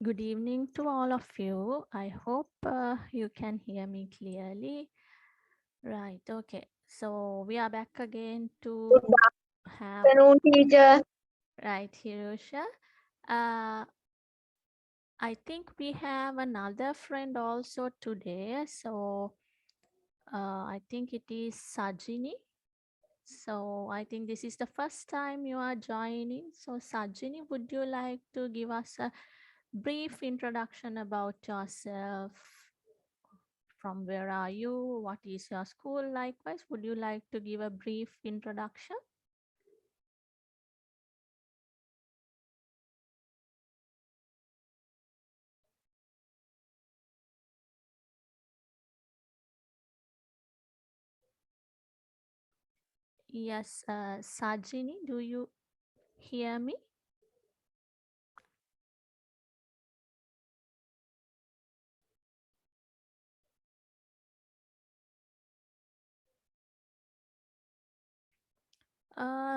Good evening to all of you. I hope you can hear me clearly. Right, okay. So we are back again to Good have, afternoon, teacher. right, Hirosha. Uh, I think we have another friend also today. So I think it is Sajini. So I think this is the first time you are joining. So Sajini, would you like to give us a brief introduction about yourself? From where are you? What is your school? Likewise, would you like to give a brief introduction? Yes, Sajini, do you hear me?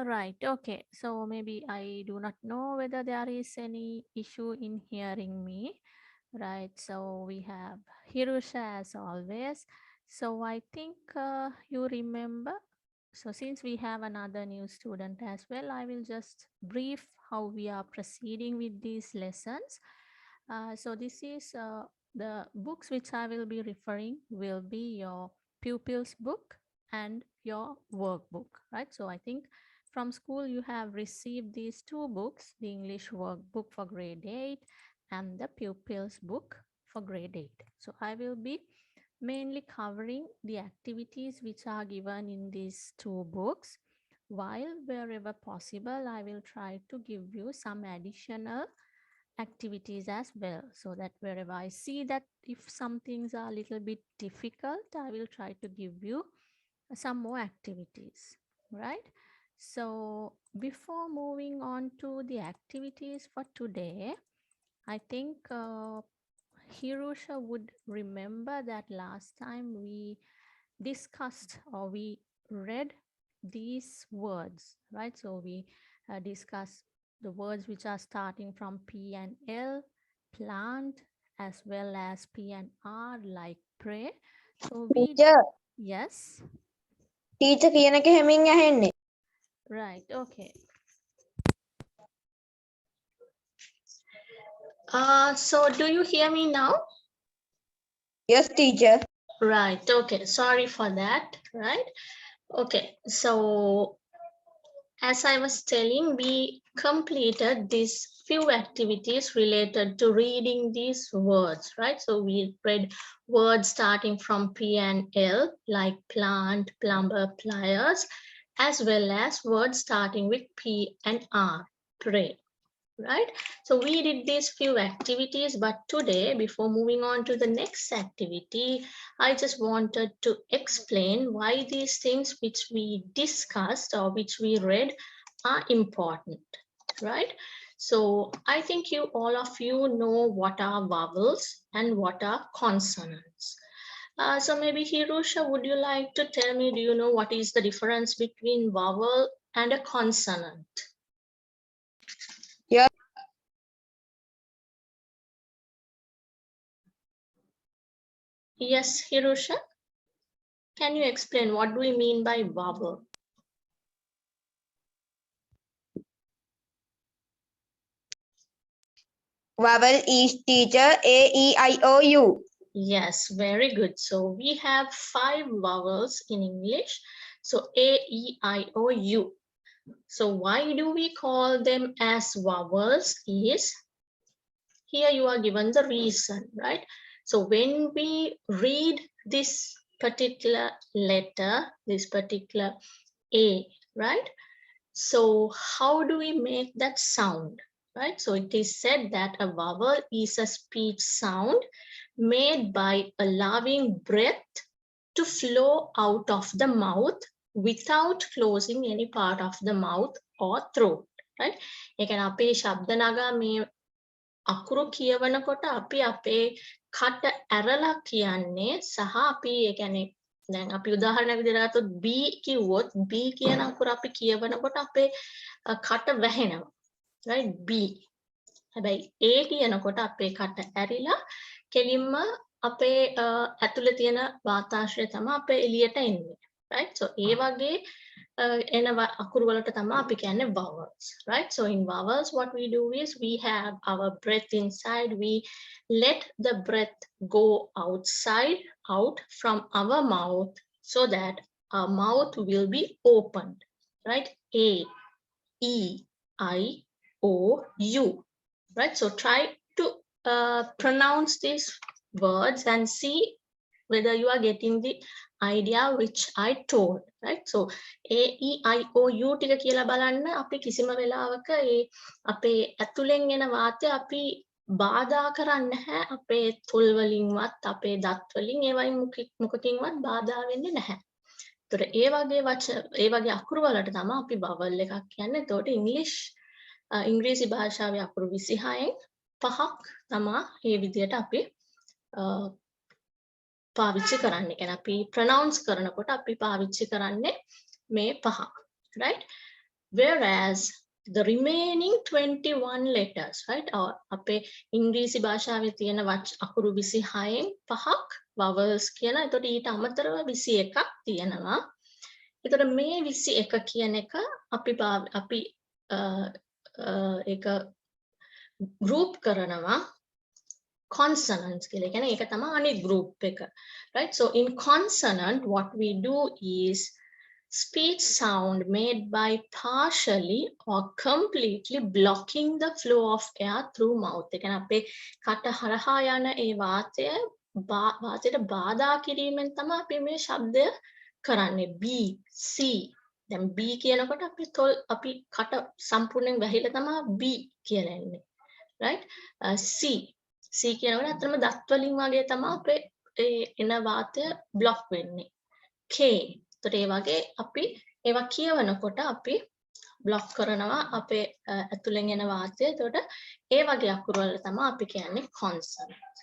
Right, okay. So maybe I do not know whether there is any issue in hearing me. Right, so we have Hirusha as always. So I think you remember. So since we have another new student as well, I will just brief how we are proceeding with these lessons. So this is the books which I will be referring will be your pupils book and your workbook, right? So I think from school you have received these two books, the English workbook for grade 8 and the pupils book for grade 8. So I will be mainly covering the activities which are given in these two books, while wherever possible I will try to give you some additional activities as well, so that wherever I see that if some things are a little bit difficult, I will try to give you some more activities, right? So before moving on to the activities for today, I think Hirosha would remember that last time we discussed or we read these words, right? So we discussed the words which are starting from P and L, plant, as well as P and R, like pray. So we, Teacher, yes, teacher කියන එක හැමින් ඇහෙන්නේ. right, okay. So do you hear me now? Yes, teacher. Right, okay, sorry for that, right? Okay, so as I was telling, we completed these few activities related to reading these words, right? So we read words starting from P and L, like plant, plumber, pliers, as well as words starting with P and R, pray, right? So we did these few activities, but today, before moving on to the next activity, I just wanted to explain why these things which we discussed or which we read are important, right? So I think you all of you know what are vowels and what are consonants. So maybe Hirosha, would you like to tell me, do you know what is the difference between vowel and a consonant? Yes, Yes, Hirosha, can you explain what do we mean by vowel? vowel is teacher A, E, I, O, U. Yes, very good. So we have 5 vowels in English. So A, E, I, O, U. So why do we call them as vowels is, here you are given the reason, right? So when we read this particular letter, this particular A, right? So how do we make that sound, right? So it is said that a vowel is a speech sound made by allowing breath to flow out of the mouth without closing any part of the mouth or throat, right? ඒ කියන්නේ අපේ ශබ්ද නගා මේ අකුරු කියවනකොට අපි අපේ කට ඇරලා කියන්නේ සහ අපි ඒ කියන්නේ දැන් අපි උදාහරණයක් විදිහට ගත්තොත් B කිව්වොත් B කියන අකුර අපි කියවනකොට අපේ කට වැහෙනවා, right? B. හැබැයි A කියනකොට අපේ කට ඇරිලා කෙලින්ම අපේ ඇතුලේ තියෙන වාතාශ්‍රය තමයි අපේ එළියට එන්නේ. Right? So ඒ වගේ එන අකුරු වලට තමයි අපි කියන්නේ vowels. Right? So in vowels what we do is we have our breath inside. We let the breath go out from our mouth so that our mouth will be opened. Right? A, E, I, O, U. Right? So try to pronounce these words and see whether you are getting the idea which I told. Right? So A, E, I, O, U ටික කියලා බලන්න අපි කිසිම වෙලාවක ඒ අපේ ඇතුලෙන් එන වාතය අපි බාධා කරන්නේ නැහැ. අපේ තොල් වලින්වත් අපේ දත් වලින් ඒවයින් මොකකින්වත් බාධා වෙන්නේ නැහැ. ඒතර ඒ වගේ අකුරු වලට තමයි අපි vowel එකක් කියන්නේ. ඒතකොට ඉංග්‍රීසි භාෂාවේ අකුරු 26න් 5ක් තමයි මේ විදිහට අපි පාවිච්චි කරන්නේ. කියන්නේ අපි pronounce කරනකොට අපි පාවිච්චි කරන්නේ මේ 5. Right? Whereas the remaining 21 letters, right? අපේ ඉංග්‍රීසි භාෂාවේ තියෙන අකුරු 26න් 5ක් vowels කියන. එතකොට ඊට අමතරව 21ක් තියෙනවා. එතකොට මේ 21 කියන එක අපි ඒක group කරනවා consonants කියලා. කියන්නේ ඒක තමයි අනිත් group එක. Right? So in consonant what we do is speech sound made by partially or completely blocking the flow of air through mouth. ඒ කියන්නේ අපේ කට හරහා යන ඒ වාතයට බාධා කිරීමෙන් තමයි අපි මේ ශබ්දය කරන්නේ. B, C. දැන් B කියනකොට අපි කට සම්පූර්ණයෙන් වැහිලා තමයි B කියලා එන්නේ. Right? C කියනකොට අතරම දත් වලින් වගේ තමයි අපේ එන වාතය බ්ලොක් වෙන්නේ. K. ඒතට ඒ වගේ අපි ඒවා කියවනකොට අපි බ්ලොක් කරනවා අපේ ඇතුලෙන් එන වාතය. ඒතකොට ඒ වගේ අකුරු වල තමයි අපි කියන්නේ consonant.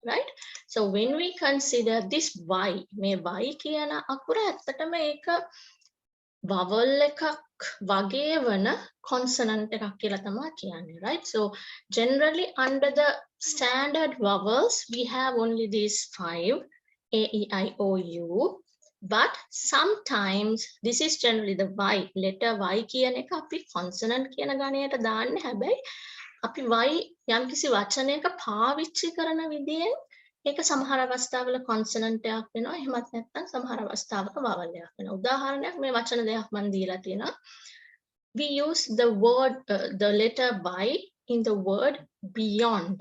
Right? So when we consider this Y, මේ Y කියන අකුර ඇත්තටම ඒක vowel එකක් වගේ වන consonant එකක් කියලා තමයි කියන්නේ. Right? So generally under the standard vowels we have only these 5, A, E, I, O, U. But sometimes this is generally the Y, letter Y කියන එක අපි consonant කියන ගණයට දාන්නේ. හැබැයි අපි Y යම්කිසි වචනයක පාවිච්චි කරන විදිහෙන් ඒක සමහර අවස්ථාවල consonant එකක් වෙනවා. එහෙමත් නැත්නම් සමහර අවස්ථාවක vowel එකක් වෙනවා. උදාහරණයක් මේ වචන දෙකක් මම දීලා තියෙනවා. We use the letter Y in the word beyond.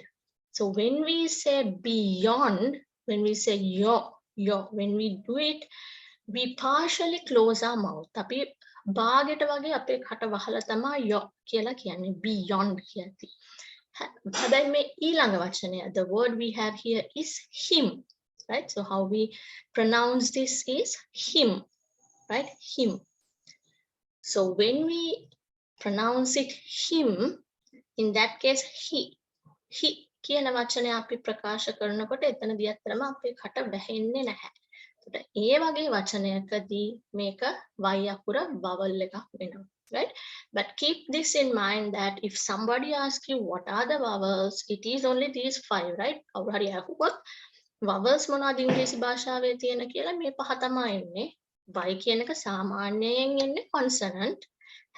So when we say beyond, when we say yo, when we do it, we partially close our mouth. අපි බාගෙට වගේ අපේ කට වහලා තමයි yo කියලා කියන්නේ. Beyond කියති. හැබැයි මේ ඊළඟ වචනය, the word we have here is him. Right? So how we pronounce this is him. Right? Him. So when we pronounce it him, in that case he කියන වචනය අපි ප්‍රකාශ කරනකොට එතනදී අත්‍තරම අපේ කට වැහෙන්නේ නැහැ. ඒකට ඒ වගේ වචනයකදී මේක y අකුර vowel එකක් වෙනවා. Right? But keep this in mind that if somebody asks you what are the vowels, it is only these 5, right? කවුරු හරි අහුවොත් vowels මොනවද ඉංග්‍රීසි භාෂාවේ තියෙන කියලා මේ පහ තමයි එන්නේ. y කියන එක සාමාන්‍යයෙන් එන්නේ consonant.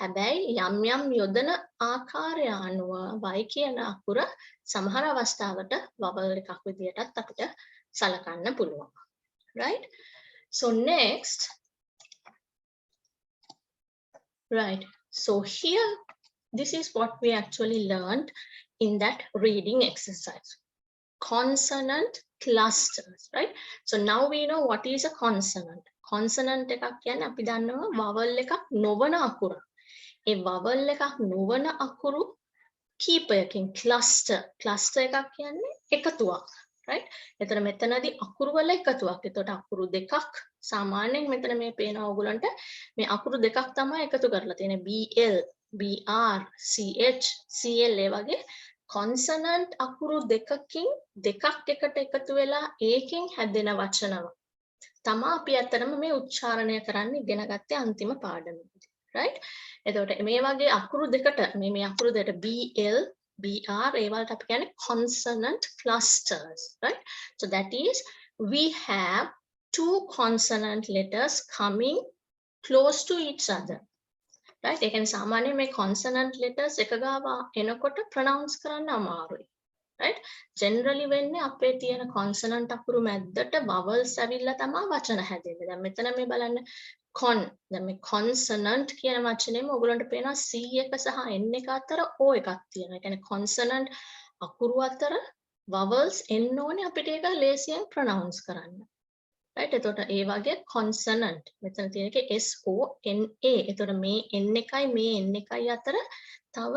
හැබැයි යම් යොදන ආකාරය අනුව y කියන අකුර සමහර අවස්ථාවට vowel එකක් විදියටත් අපිට සලකන්න පුළුවන්. Right? So next, right, so here this is what we actually learned in that reading exercise. Consonant clusters, right? So now we know what is a consonant. Consonant එකක් කියන්නේ අපි දන්නවා vowel එකක් නොවන අකුර. ඒ vowel එකක් නොවන අකුරු කීපයකින් cluster එකක් කියන්නේ එකතුවක්. Right? එතන මෙතනදී අකුරු වල එකතුවක්. එතකොට අකුරු දෙකක් සාමාන්‍යයෙන් මෙතන මේ පේන ඕගොල්ලන්ට මේ අකුරු දෙකක් තමයි එකතු කරලා තියෙන්නේ. BL, BR, CH, CL ඒ වගේ consonant අකුරු දෙකකින් දෙකක් එකට එකතු වෙලා ඒකෙන් හැදෙන වචන තමයි අපි අතරම මේ උච්චාරණය කරන්න ඉගෙන ගත්තේ අන්තිම පාඩමේදී. Right? එතකොට මේ වගේ අකුරු දෙකට මේ අකුරු දෙකට BL, BR ඒවලට අපි කියන්නේ consonant clusters, right? So that is we have two consonant letters coming close to each other, right? ඒ කියන්නේ සාමාන්‍යයෙන් මේ consonant letters එක ගාව එනකොට pronounce කරන්න අමාරුයි, right? Generally වෙන්නේ අපේ තියෙන consonant අකුරු මැද්දට vowels ඇවිල්ලා තමයි වචන හැදෙන්නේ. දැන් මෙතන මේ බලන්න දැන් මේ consonant කියන වචනේම ඔයගලන්ට පේනවා C එක සහ N එක අතර O එකක් තියෙනවා. ඒ කියන්නේ consonant අකුරු අතර vowels එන්න ඕනේ අපිට ඒක ලේසියෙන් pronounce කරන්න. right? එතකොට ඒ වගේ consonant මෙතන තියෙන එක S O N A. එතකොට මේ N එකයි මේ N එකයි අතර තව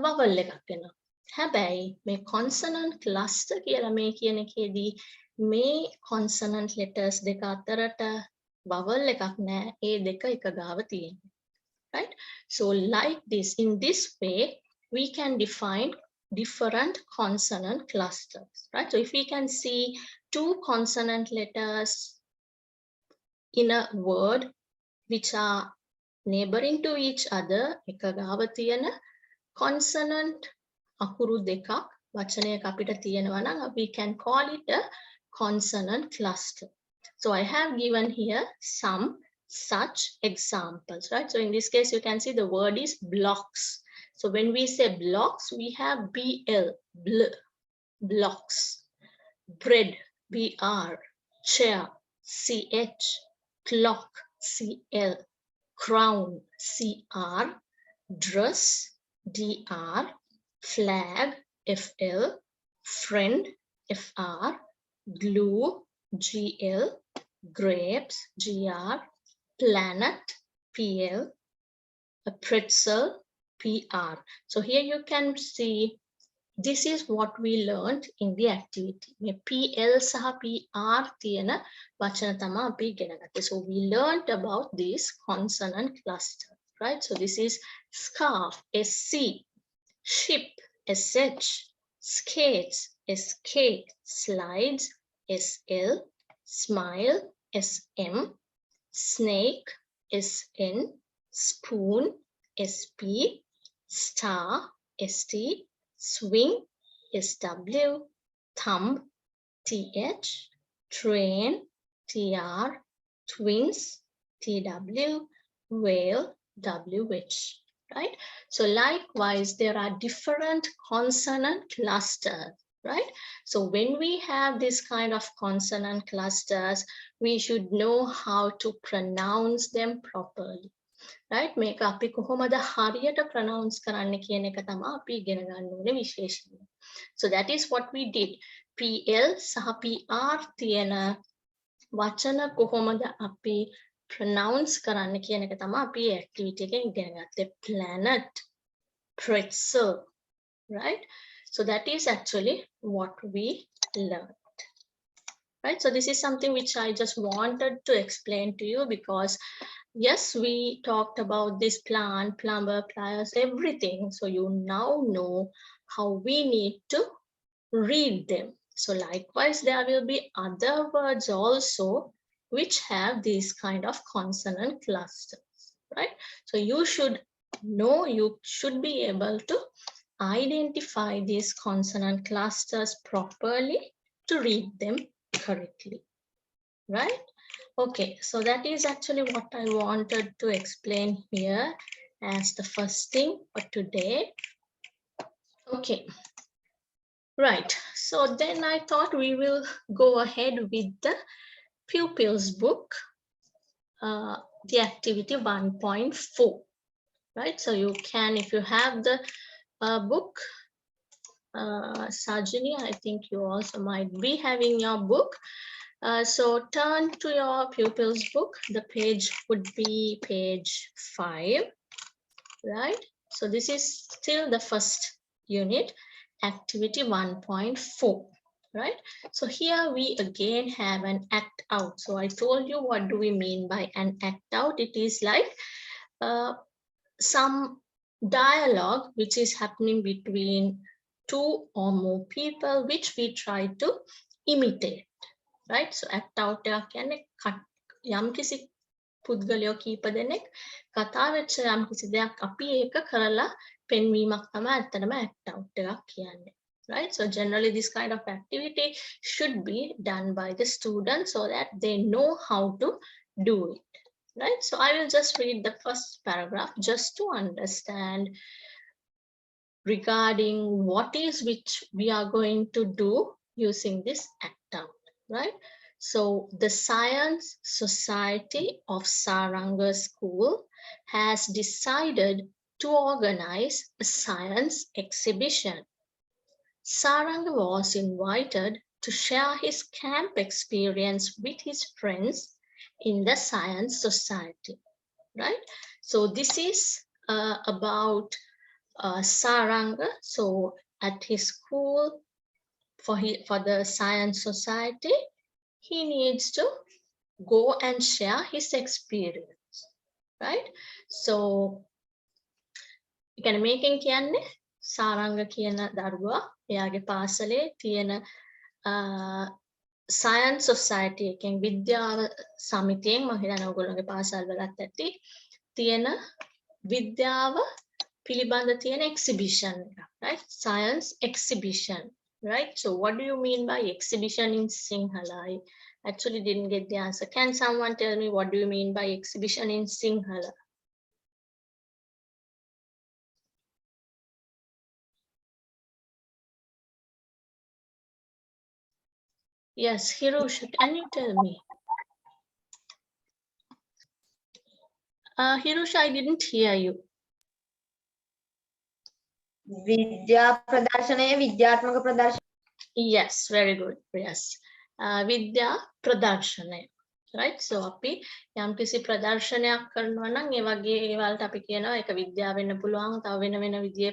vowel එකක් එනවා. හැබැයි මේ consonant cluster කියලා මේ කියන එකේදී මේ consonant letters දෙක අතරට vowel එකක් නැහැ. ඒ දෙක එක ගාව තියෙනවා. right? So like this, in this way we can define different consonant clusters, right? So if we can see two consonant letters in a word which are neighboring to each other, එක ගාව තියෙන consonant අකුරු දෙකක් වචනයක අපිට තියෙනවා නම් we can call it a consonant cluster. So I have given here some such examples, right? So in this case you can see the word is blocks. So when we say blocks, we have BL, bl, blocks. Bread, BR, chair, CH, clock, CL, crown, CR, dress, DR, flag, FL, friend, FR, glue, GL, grapes, GR, planet, PL, a pretzel, PR. So here you can see this is what we learned in the activity. මේ PL සහ PR තියෙන වචන තමයි අපි ඉගෙන ගත්තේ. So we learned about this consonant cluster, right? So this is scarf, SC, ship, SH, skates, SK, slides, SL, smile, SM, snake, SN, spoon, SP, star, ST, swing, SW, thumb, TH, train, TR, twins, TW, whale, WH, right? So likewise, there are different consonant clusters, right? So when we have this kind of consonant clusters, we should know how to pronounce them properly. right? මේක අපි කොහොමද හරියට pronounce කරන්න කියන එක තමයි අපි ඉගෙන ගන්න ඕනේ විශේෂයෙන්. So that is what we did. PL සහ PR තියෙන වචන කොහොමද අපි pronounce කරන්න කියන එක තමයි අපි activity එකෙන් ඉගෙන ගත්තේ. Planet, pretzel, right? So that is actually what we learned. Right? So this is something which I just wanted to explain to you because yes, we talked about this plant, plumber, pliers, everything. So you now know how we need to read them. So likewise, there will be other words also which have these kind of consonant clusters, right? So you should know, you should be able to identify these consonant clusters properly to read them correctly, right? Okay, so that is actually what I wanted to explain here as the first thing for today. Okay, right. So then I thought we will go ahead with the pupils book, the activity 1.4, right? So you can, if you have the book, Sajini, I think you also might be having your book. So turn to your pupils book. The page would be page 5, right? So this is still the first unit, activity 1.4, right? So here we again have an act out. So I told you what do we mean by an act out. It is like some dialogue which is happening between two or more people which we try to imitate. Right? So act out කියන්නේ යම්කිසි පුද්ගලයෝ කීප දෙනෙක් කතා වෙච්ච යම්කිසි දෙයක් අපි ඒක කරලා පෙන්වීමක් තමයි ඇත්තටම act out එකක් කියන්නේ. Right? So generally this kind of activity should be done by the students so that they know how to do it. Right? So I will just read the first paragraph just to understand regarding what is which we are going to do using this act out. Right? So the Science Society of Saranga School has decided to organize a science exhibition. Saranga was invited to share his camp experience with his friends in the Science Society. Right? So this is about Saranga. So at his school, for the Science Society, he needs to go and share his experience. Right? So කියන්නේ මේකෙන් කියන්නේ සාරංග කියන දරුවා එයාගේ පාසලේ තියෙන science society එකෙන් විද්‍යාව සමිතියෙන් මම හිතන්නේ ඔයගොල්ලෝගේ පාසල් වලත් ඇති තියෙන විද්‍යාව පිළිබඳ තියෙන එක්සිබිෂන් එකක්, right? Science exhibition, right? So what do you mean by exhibition in Sinhala? I actually didn't get the answer. Can someone tell me what do you mean by exhibition in Sinhala? Yes, Hirosha, can you tell me? Hirosha, I didn't hear you. විද්‍යා ප්‍රදර්ශනය විද්‍යාත්මක ප්‍රදර්ශන. Yes, very good. Yes. Vidya pradarshane. Right? So අපි යම්කිසි ප්‍රදර්ශනයක් කරනවා නම් ඒ වගේ ඒවලට අපි කියනවා ඒක විද්‍යාව වෙන්න පුළුවන්. තව වෙන වෙන විදිහේ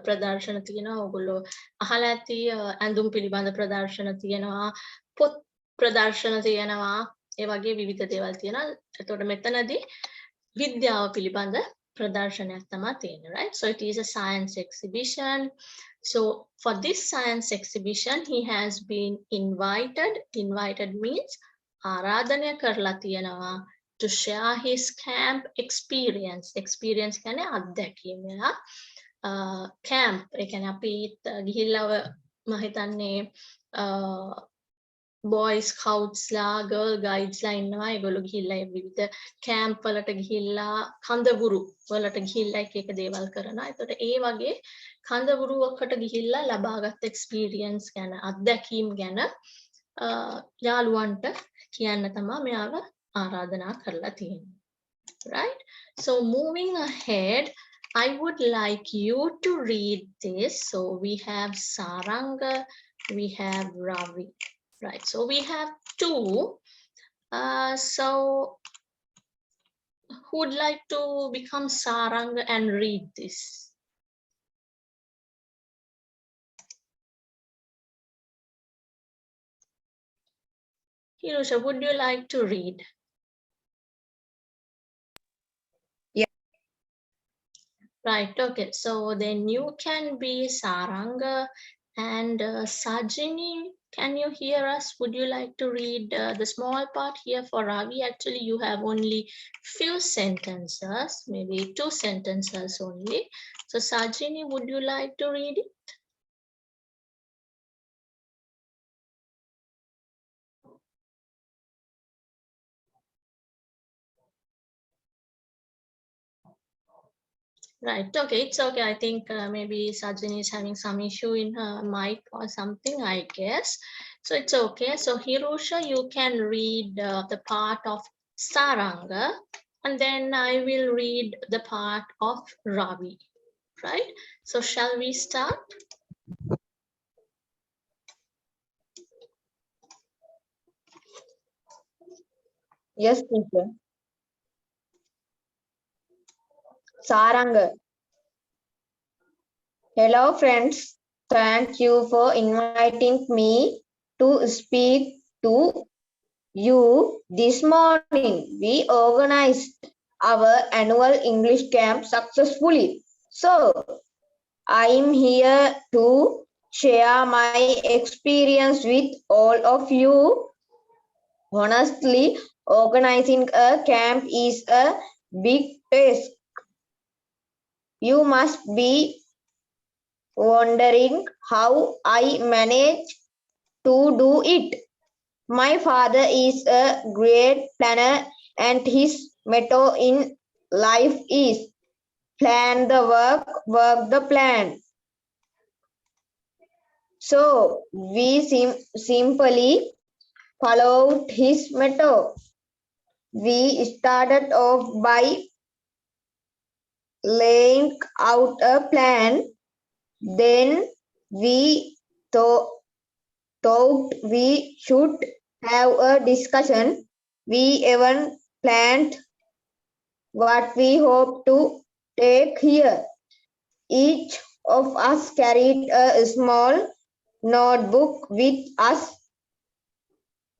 ප්‍රදර්ශන තියෙනවා. ඔයගොල්ලෝ අහලා ඇති ඇඳුම් පිළිබඳ ප්‍රදර්ශන තියෙනවා. පොත් ප්‍රදර්ශන තියෙනවා. ඒ වගේ විවිධ දේවල් තියෙනවා. එතකොට මෙතනදී විද්‍යාව පිළිබඳ ප්‍රදර්ශනයක් තමයි තියෙන්නේ, right? So it is a science exhibition. So for this science exhibition, he has been invited. Invited means ආරාධනය කරලා තියෙනවා to share his camp experience. Experience කියන්නේ අත්දැකීම. Camp ඒ කියන්නේ අපි ගිහිල්ලා මම හිතන්නේ boy scouts ලා girl guides ලා ඉන්නවා. ඒගොල්ලෝ ගිහිල්ලා විවිධ camp වලට ගිහිල්ලා කඳවුරු වලට ගිහිල්ලා එක එක දේවල් කරනවා. ඒකට ඒ වගේ කඳවුරුවකට ගිහිල්ලා ලබාගත් experience ගැන අත්දැකීම් ගැන යාළුවන්ට කියන්න තමයි මෙයාව ආරාධනා කරලා තියෙන්නේ. Right? So moving ahead, I would like you to read this. So we have Saranga, we have Ravi. Right, so we have two. So who would like to become Saranga and read this? Hirosha, would you like to read? Yeah. Right, okay. So then you can be Saranga and Sajini. Can you hear us? Would you like to read the small part here for Ravi? Actually, you have only few sentences, maybe 2 sentences only. So Sajini, would you like to read it? Right, okay, it's okay. I think maybe Sajini is having some issue in her mic or something, I guess. So it's okay. So Hirosha, you can read the part of Saranga and then I will read the part of Ravi, right? So shall we start? Yes, teacher. Saranga. Hello friends. Thank you for inviting me to speak to you this morning. We organized our annual English camp successfully. So, I am here to share my experience with all of you. Honestly, organizing a camp is a big task. You must be wondering how I manage to do it. My father is a great planner, and his motto in life is plan the work, work the plan. So we simply followed his motto. We started off by laying out a plan. Then we thought we should have a discussion. We even planned what we hope to take here. Each of us carried a small notebook with us,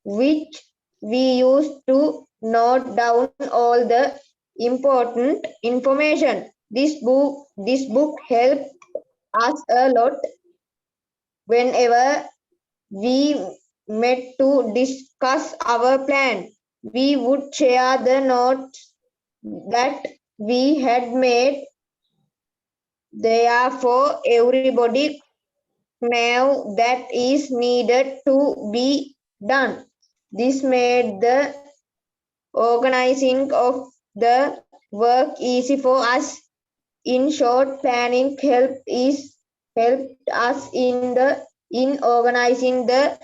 which we used to note down all the important information. This book helped us a lot whenever we met to discuss our plan. We would share the notes that we had made. Therefore, everybody knew that is needed to be done. This made the organizing of the work easy for us. In short, planning helped us in organizing the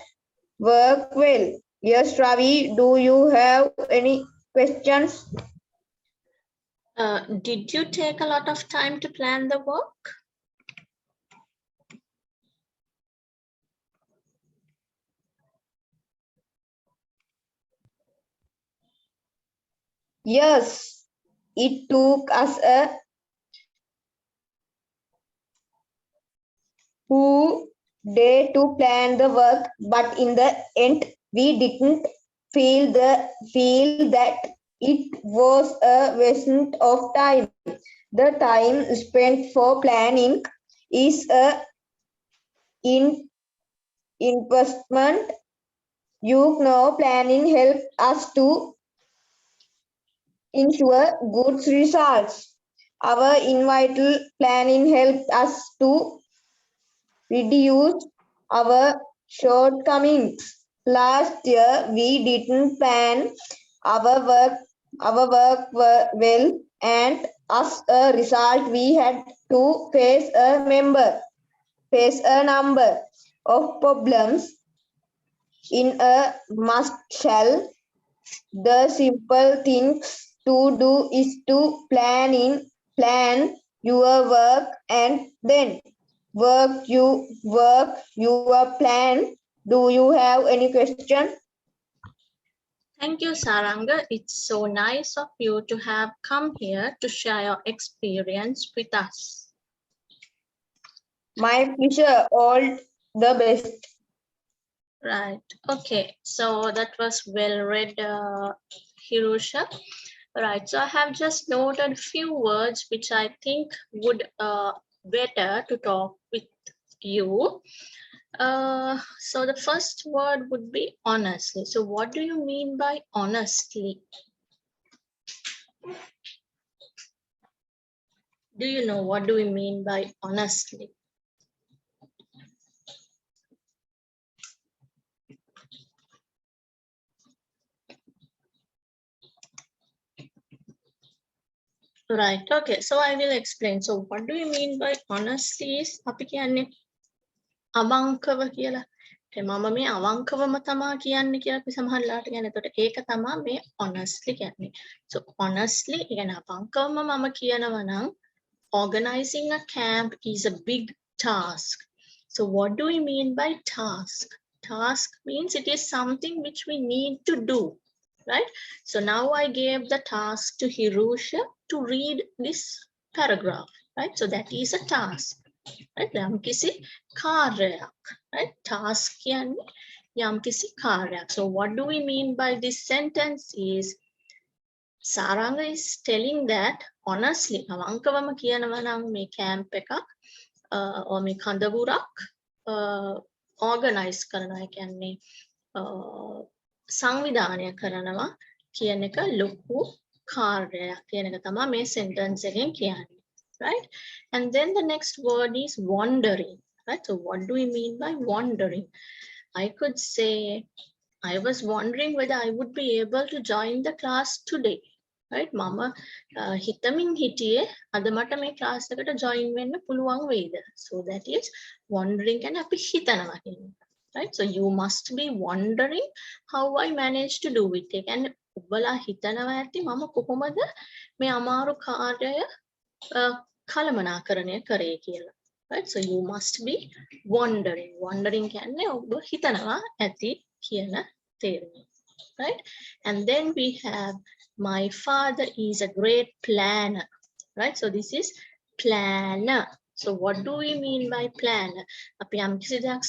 work well. Yes, Ravi, do you have any questions? Did you take a lot of time to plan the work? Yes, it took us a whole day to plan the work, but in the end, we didn't feel that it was a waste of time. The time spent for planning is a in investment. You know, planning helps us to ensure good results. Our invital planning helps us to reduce our shortcomings. Last year, we didn't plan our work well, and as a result, we had to face a number of problems in a nutshell. The simple things to do is to plan your work and then work your plan. Do you have any question? Thank you, Saranga. It's so nice of you to have come here to share your experience with us. My pleasure. All the best. Right. Okay. So that was well read, Hirusha. Right. So I have just noted a few words which I think would better to talk with you. So the first word would be honestly. So what do you mean by honestly? Do you know what do we mean by honestly? Right. Okay. So I will explain. So what do you mean by honestly is අපි කියන්නේ අවංකව කියලා. මම මේ අවංකවම තමා කියන්නේ කියලා අපි සමහරලාට කියන්නේ. එතකොට ඒක තමා මේ honestly කියන්නේ. So honestly කියන්නේ අවංකවම මම කියනවා නම් organizing a camp is a big task. So what do we mean by task? Task means it is something which we need to do, right? So now I gave the task to Hirusha to read this paragraph, right? So that is a task, right? යම්කිසි කාර්යයක්, right? Task කියන්නේ යම්කිසි කාර්යයක්. So what do we mean by this sentence is Saranga is telling that honestly, අවංකවම කියනවා නම් මේ camp එකක් or මේ කඳවුරක් organize කරනවා. ඒ කියන්නේ සංවිධානය කරනවා කියන එක ලොකු කාර්යයක් කියන එක තමයි මේ sentence එකෙන් කියන්නේ. right? And then the next word is wandering, right? So what do we mean by wandering? I could say I was wondering whether I would be able to join the class today, right? Mama hitamin hitiye ada mata me class එකට join වෙන්න පුළුවන් වේද? So that is wondering and අපි හිතනවා කියන්නේ. Right? So you must be wondering how I managed to do it. ඒ කියන්නේ ඔබලා හිතනවා ඇති මම කොහොමද මේ අමාරු කාර්යය කළමනාකරණය කරේ කියලා. Right? So you must be wondering. Wondering කියන්නේ ඔබ හිතනවා ඇති කියන තේරුම. Right? And then we have my father is a great planner. Right? So this is planner. So what do we mean by planner? අපි යම් කිසි දෙයක්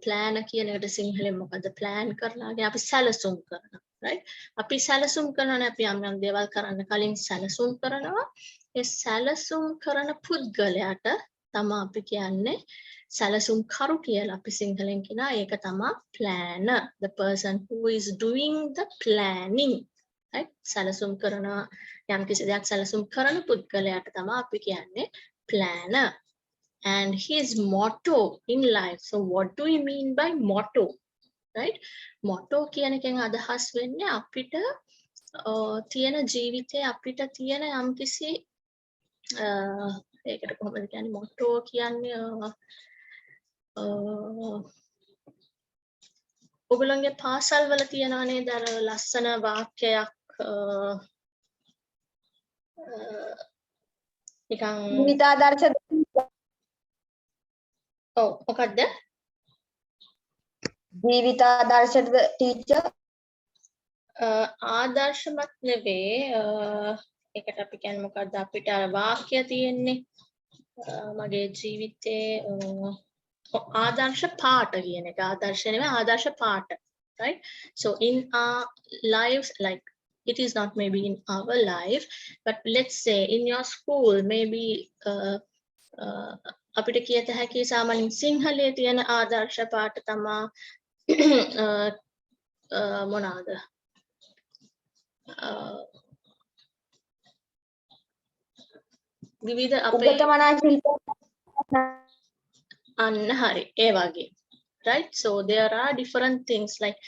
plan කියන එකට සිංහලෙන් මොකද්ද? plan කරනවා කියන්නේ අපි සැලසුම් කරනවා. right? අපි සැලසුම් කරනවානේ අපි යම් දේවල් කරන්න කලින් සැලසුම් කරනවා. ඒ සැලසුම් කරන පුද්ගලයාට තමයි අපි කියන්නේ සැලසුම් කරු කියලා අපි සිංහලෙන් කියනවා. ඒක තමයි planner. The person who is doing the planning. right? සැලසුම් කරනවා යම් කිසි දෙයක් සැලසුම් කරන පුද්ගලයාට තමයි අපි කියන්නේ planner. And his motto in life. So what do we mean by motto? Right? Motto කියන එකෙන් අදහස් වෙන්නේ අපිට තියෙන ජීවිතේ අපිට තියෙන යම්කිසි ඒකට කොහොමද කියන්නේ motto කියන්නේ ඔයගොල්ලන්ගේ පාසල් වල තියනවා නේද අර ලස්සන වාක්‍යයක් නිකන් ජීවිතාදර්ශ ඔව් මොකද්ද ජීවිතාදර්ශ ටීචර් ආදර්ශමත් නෙවේ ඒකට අපි කියන්නේ මොකද්ද අපිට අර වාක්‍ය තියෙන්නේ මගේ ජීවිතේ ආදර්ශ පාට කියන එක ආදර්ශ නෙවෙයි ආදර්ශ පාට right so in our lives like it is not maybe in our life but let's say in your school maybe අපිට කියත හැකි සාමාන්‍යයෙන් සිංහලයේ තියෙන ආදර්ශ පාට තමයි මොනවාද විවිධ අපේ උගතමනා ශිල්ප අන්න හරි ඒ වගේ right so there are different things like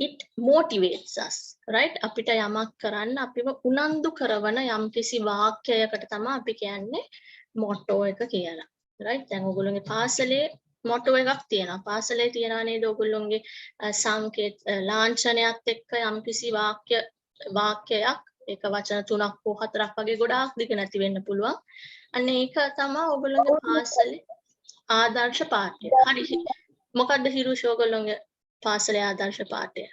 it motivates us right අපිට යමක් කරන්න අපිව උනන්දු කරන යම්කිසි වාක්‍යයකට තමයි අපි කියන්නේ motto එක කියලා right දැන් ඔයගොල්ලෝගේ පාසලේ motto එකක් තියෙනවා පාසලේ තියනවා නේද ඔයගොල්ලෝගේ සංකේත ලාංඡනයත් එක්ක යම්කිසි වාක්‍යයක් ඒක වචන 3ක් හෝ 4ක් වගේ ගොඩාක් දිග නැති වෙන්න පුළුවන් අන්න ඒක තමයි ඔයගොල්ලෝගේ පාසලේ ආදර්ශ පාඨය හරි මොකද්ද හිරුෂ ඔයගොල්ලෝගේ පාසලේ ආදර්ශ පාඨය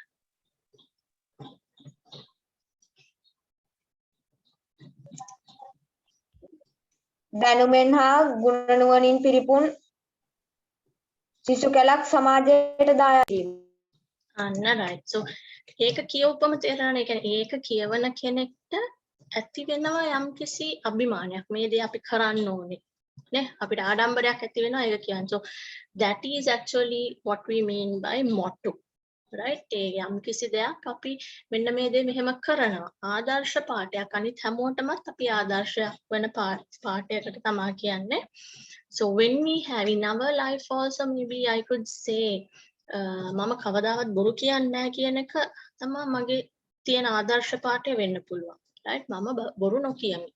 දැනුමෙන් හා ගුණනුවණින් පිරිපුන් සිසු කැලක් සමාජයට දායා දීම. අන්න right so ඒක කියවපම තේරෙනවා ඒ කියන්නේ ඒක කියවන කෙනෙක්ට ඇති වෙනවා යම්කිසි අභිමානයක් මේ දේ අපි කරන්න ඕනේ නේ අපිට ආඩම්බරයක් ඇති වෙනවා ඒක කියන්නේ so that is actually what we mean by motto right ඒ යම්කිසි දෙයක් අපි මෙන්න මේ දේ මෙහෙම කරනවා ආදර්ශ පාඨයක් අනිත් හැමෝටමත් අපි ආදර්ශයක් වෙන පාඨයකට තමයි කියන්නේ so when we have in our life also maybe I could say මම කවදාවත් බොරු කියන්නේ නැහැ කියන එක තමයි මගේ තියෙන ආදර්ශ පාඨය වෙන්න පුළුවන් right මම බොරු නොකියමි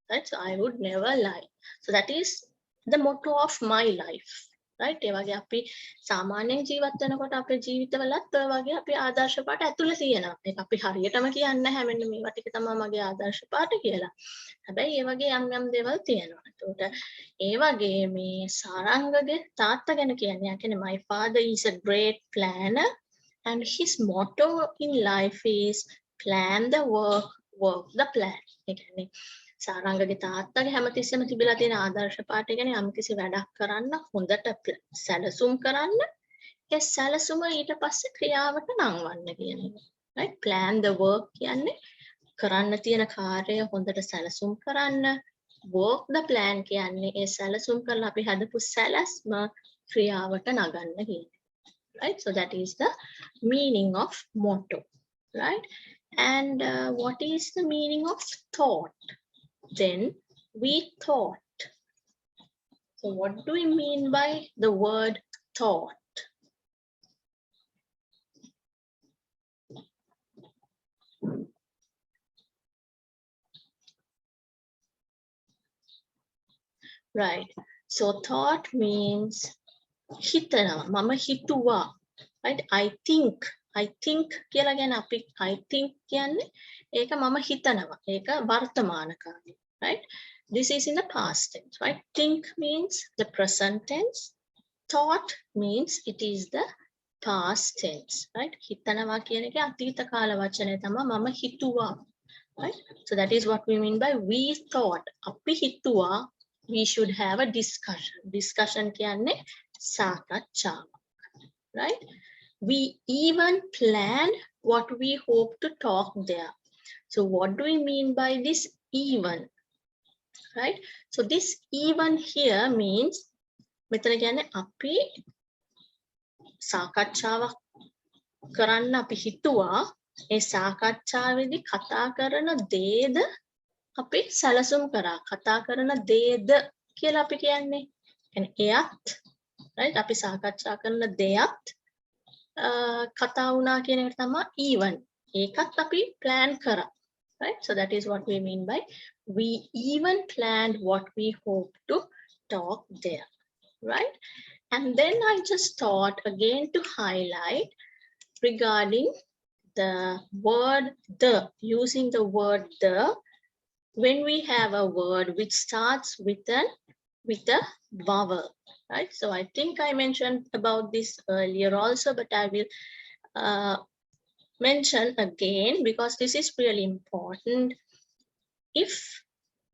right so I would never lie so that is the motto of my life right ඒ වගේ අපි සාමාන්‍යයෙන් ජීවත් වෙනකොට අපේ ජීවිතවලත් ඔය වගේ අපි ආදර්ශ පාඨ ඇතුළේ තියෙනවා ඒක අපි හරියටම කියන්නේ නැහැ මෙන්න මේවා ටික තමයි මගේ ආදර්ශ පාඨ කියලා හැබැයි ඒ වගේ යම් දේවල් තියෙනවා ඒකට ඒ වගේ මේ සාරංගගේ තාත්තා ගැන කියන්නේ my father is a great planner and his motto in life is plan the work the plan ඒ කියන්නේ සාරංගගේ තාත්තගේ හැමතිස්සෙම තිබිලා තියෙන ආදර්ශ පාඨය කියන්නේ යම්කිසි වැඩක් කරන්න හොඳට සැලසුම් කරන්න ඒ සැලසුම ඊට පස්සේ ක්‍රියාවට නංවන්න කියන එක right plan the work කියන්නේ කරන්න තියෙන කාර්යය හොඳට සැලසුම් කරන්න work the plan කියන්නේ ඒ සැලසුම් කරලා අපි හදපු සැලැස්ම ක්‍රියාවට නගන්න කියන එක right so that is the meaning of motto right And what is the meaning of thought? Then we thought. So what do we mean by the word thought? Right. So thought means hitana, mama hituwa. Right? I think කියලා ගැන අපි I think කියන්නේ ඒක මම හිතනවා. ඒක වර්තමාන කාලේ. Right? This is in the past tense. Right? Think means the present tense. Thought means it is the past tense. Right? හිතනවා කියන එක අතීත කාල වචනය තමයි මම හිතුවා. Right? So that is what we mean by we thought. අපි හිතුවා we should have a discussion. Discussion කියන්නේ සාකච්ඡාවක්. Right? We even planned what we hope to talk there. So what do we mean by this even? Right? So this even here means මෙතන කියන්නේ අපි සාකච්ඡාවක් කරන්න අපි හිතුවා ඒ සාකච්ඡාවේදී කතා කරන දේද අපි සැලසුම් කරා කතා කරන දේද කියලා අපි කියන්නේ. يعني එයත් right අපි සාකච්ඡා කරන දෙයත් කතා වුණා කියන එක තමයි even. ඒකත් අපි plan කරා. Right? So that is what we mean by we even planned what we hope to talk there. Right? And then I just thought again to highlight regarding the word the, using the word the, when we have a word which starts with a vowel. Right? So I think I mentioned about this earlier also, but I will mention again because this is really important. If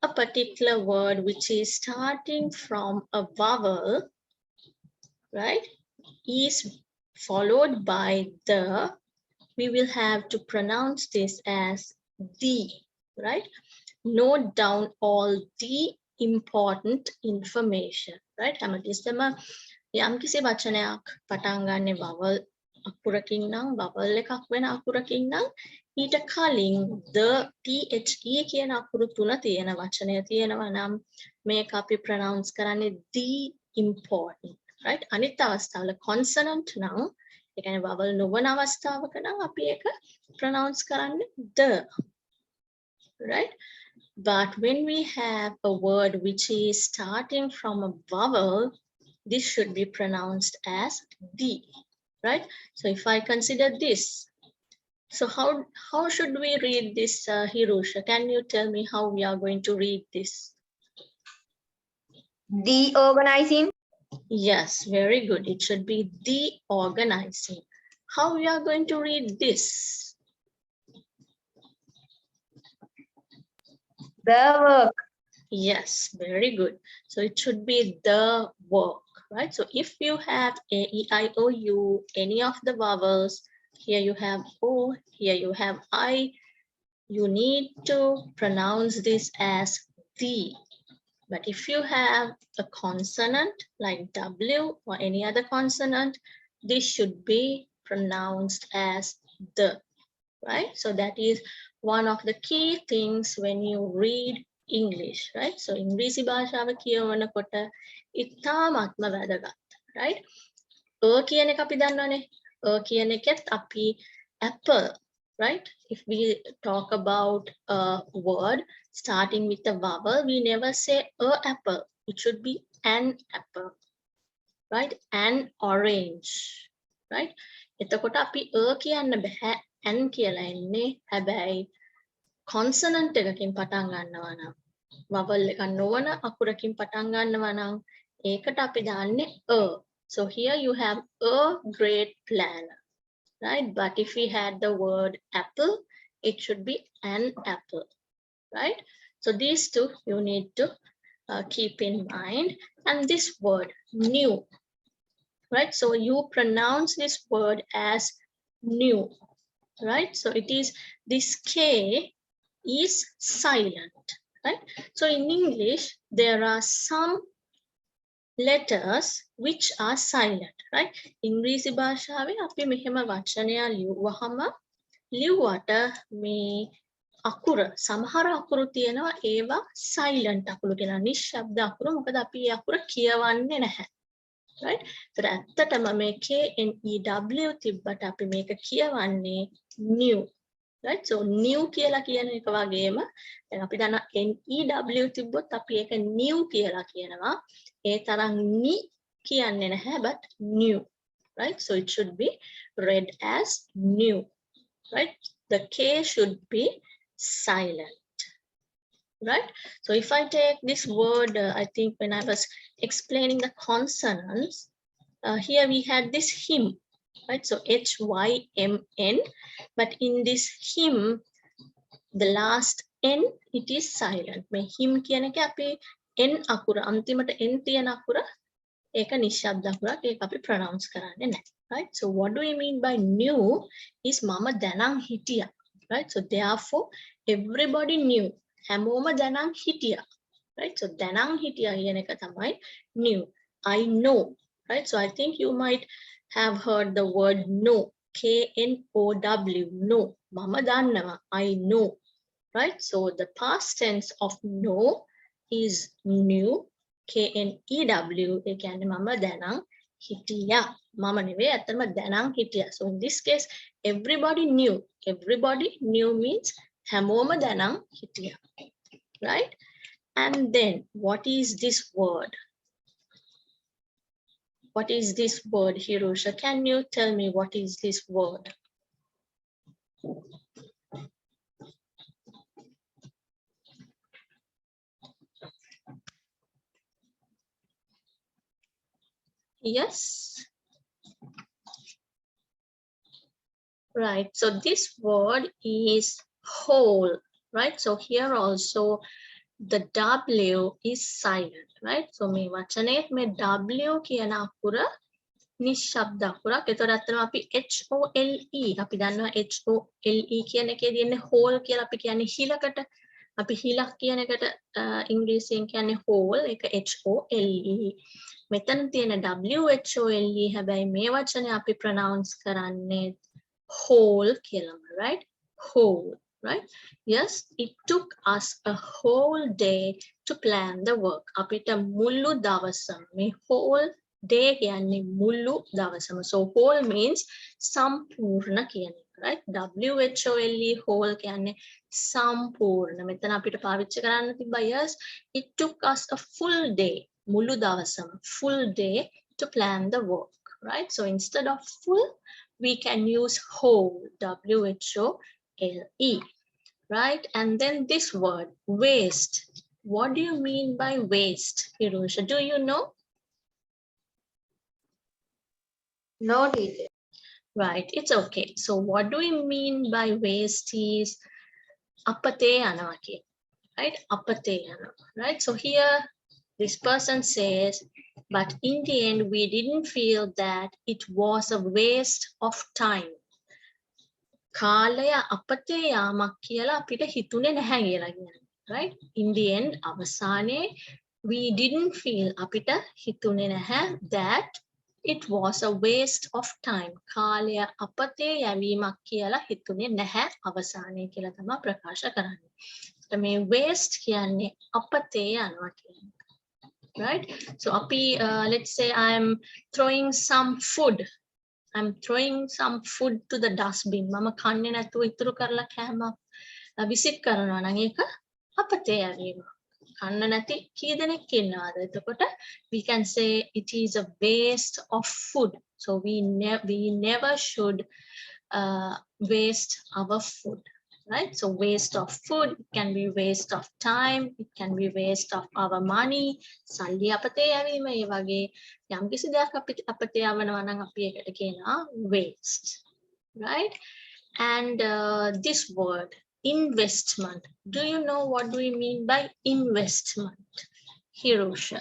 a particular word which is starting from a vowel, right, is followed by the, we will have to pronounce this as the. Right? Note down all the important information. Right? හැමතිස්සෙම යම්කිසි වචනයක් පටන් ගන්න vowel අකුරකින් නම් vowel එකක් වෙන අකුරකින් නම් ඊට කලින් the the කියන අකුරු තුන තියෙන වචනය තියෙනවා නම් මේක අපි pronounce කරන්නේ the important. Right? අනිත් අවස්ථාවල consonant නම් ඒ කියන්නේ vowel නොවන අවස්ථාවක නම් අපි ඒක pronounce කරන්නේ the. Right? But when we have a word which is starting from a vowel, this should be pronounced as the. Right? So if I consider this, so how should we read this, Hirusha? Can you tell me how we are going to read this? The organizing. Yes, very good. It should be the organizing. How we are going to read this? The work. Yes, very good. So it should be the work, right? So if you have A, E, I, O, U, any of the vowels, here you have O, here you have I, you need to pronounce this as the. But if you have a consonant like W or any other consonant, this should be pronounced as the, right? So that is one of the key things when you read English, right? So ඉංග්‍රීසි භාෂාව කියවනකොට ඉතාමත්ම වැදගත්, right? කියන එක අපි දන්නවනේ. කියන එකත් අපි apple, right? If we talk about a word starting with a vowel, we never say a apple. It should be an apple, right? An orange, right? එතකොට අපි කියන්න බෑ. N කියලා එන්නේ හැබැයි consonant එකකින් පටන් ගන්නවා නම් vowel එක නොවන අකුරකින් පටන් ගන්නවා නම් ඒකට අපි දාන්නේ a. So here you have a great planner, right? But if we had the word apple, it should be an apple, right? So these two you need to keep in mind. And this word new, right? So you pronounce this word as new. Right? So it is, this K is silent, right? So in English, there are some letters which are silent, right? ඉංග්‍රීසි භාෂාවේ අපි මෙහෙම වචනයක් ලියුවහම ලිව්වට මේ අකුර සමහර අකුරු තියෙනවා ඒවා silent අකුරු කියලා නිශ්ශබ්ද අකුරු මොකද අපි ඒ අකුර කියවන්නේ නැහැ right ඒතර ඇත්තටම මේ KNEW තිබ්බට අපි මේක කියවන්නේ new right so new කියලා කියන එක වගේම දැන් අපි දන්නවා NEW තිබ්බොත් අපි ඒක new කියලා කියනවා ඒ තරම් ni කියන්නේ නැහැ but new right so it should be read as new right the K should be silent right so if I take this word I think when I was explaining the consonants here we had this him right so HYMN but in this him the last N it is silent මේ him කියන එක අපි N අකුර අන්තිමට N තියෙන අකුර ඒක නිශ්ශබ්ද අකුරක් ඒක අපි pronounce කරන්නේ නැහැ right so what do we mean by new is mama දැනන් හිටියා right so therefore everybody knew හැමෝම දැනන් හිටියා right so දැනන් හිටියා කියන එක තමයි new I know right so I think you might have heard the word know KNOW know mama දන්නවා I know right so the past tense of know is knew KNEW ඒ කියන්නේ මම දැනන් හිටියා මම නෙවෙයි අතම දැනන් හිටියා so in this case everybody knew means හැමෝම දැනන් හිටියා right and then what is this word Hirusha can you tell me what is this word yes right so this word is whole right so here also the W is silent right so මේ වචනයේ මේ W කියන අකුර නිශ්ශබ්ද අකුරක් ඒතර අතන අපි HOLE අපි දන්නවා HOLE කියන එකේදී ඉන්නේ whole කියලා අපි කියන්නේ හිලකට අපි හිලක් කියන එකට ඉංග්‍රීසියෙන් කියන්නේ whole ඒක HOLE මෙතන තියෙන WHOLE හැබැයි මේ වචනේ අපි pronounce කරන්නේ whole කියලාම right whole right yes it took us a whole day to plan the work අපිට මුළු දවසම මේ whole day කියන්නේ මුළු දවසම so whole means සම්පූර්ණ කියන එක right WHOLE whole කියන්නේ සම්පූර්ණ මෙතන අපිට පාවිච්චි කරන්න තිබ්බා yes it took us a full day මුළු දවසම full day to plan the work right so instead of full we can use whole WHOLE right and then this word waste what do you mean by waste Hirusha do you know No, teacher. right it's okay so what do we mean by waste is අපතේ යනවා කියන right අපතේ යනවා right so here this person says but in the end we didn't feel that it was a waste of time කාලය අපතේ යාමක් කියලා අපිට හිතුනේ නැහැ කියලා කියනවා right in the end අවසානයේ we didn't feel අපිට හිතුනේ නැහැ that it was a waste of time කාලය අපතේ යැවීමක් කියලා හිතුනේ නැහැ අවසානයේ කියලා තමයි ප්‍රකාශ කරන්නේ මේ waste කියන්නේ අපතේ යනවා කියන right so api let's say I'm throwing some food to the dustbin mama kanne nathu ituru karala kama visit කරනවා නම් ඒක අපතේ යවීම කන්න නැති කී දෙනෙක් ඉන්නවද එතකොට we can say it is a waste of food so we never should waste our food right so waste of food it can be waste of time it can be waste of our money සල්ලි අපතේ යවීම ඒ වගේ යම් කිසි දෙයක් අපතේ යවනවා නම් අපි ඒකට කියනවා waste right and this word investment do you know what do we mean by investment Hirusha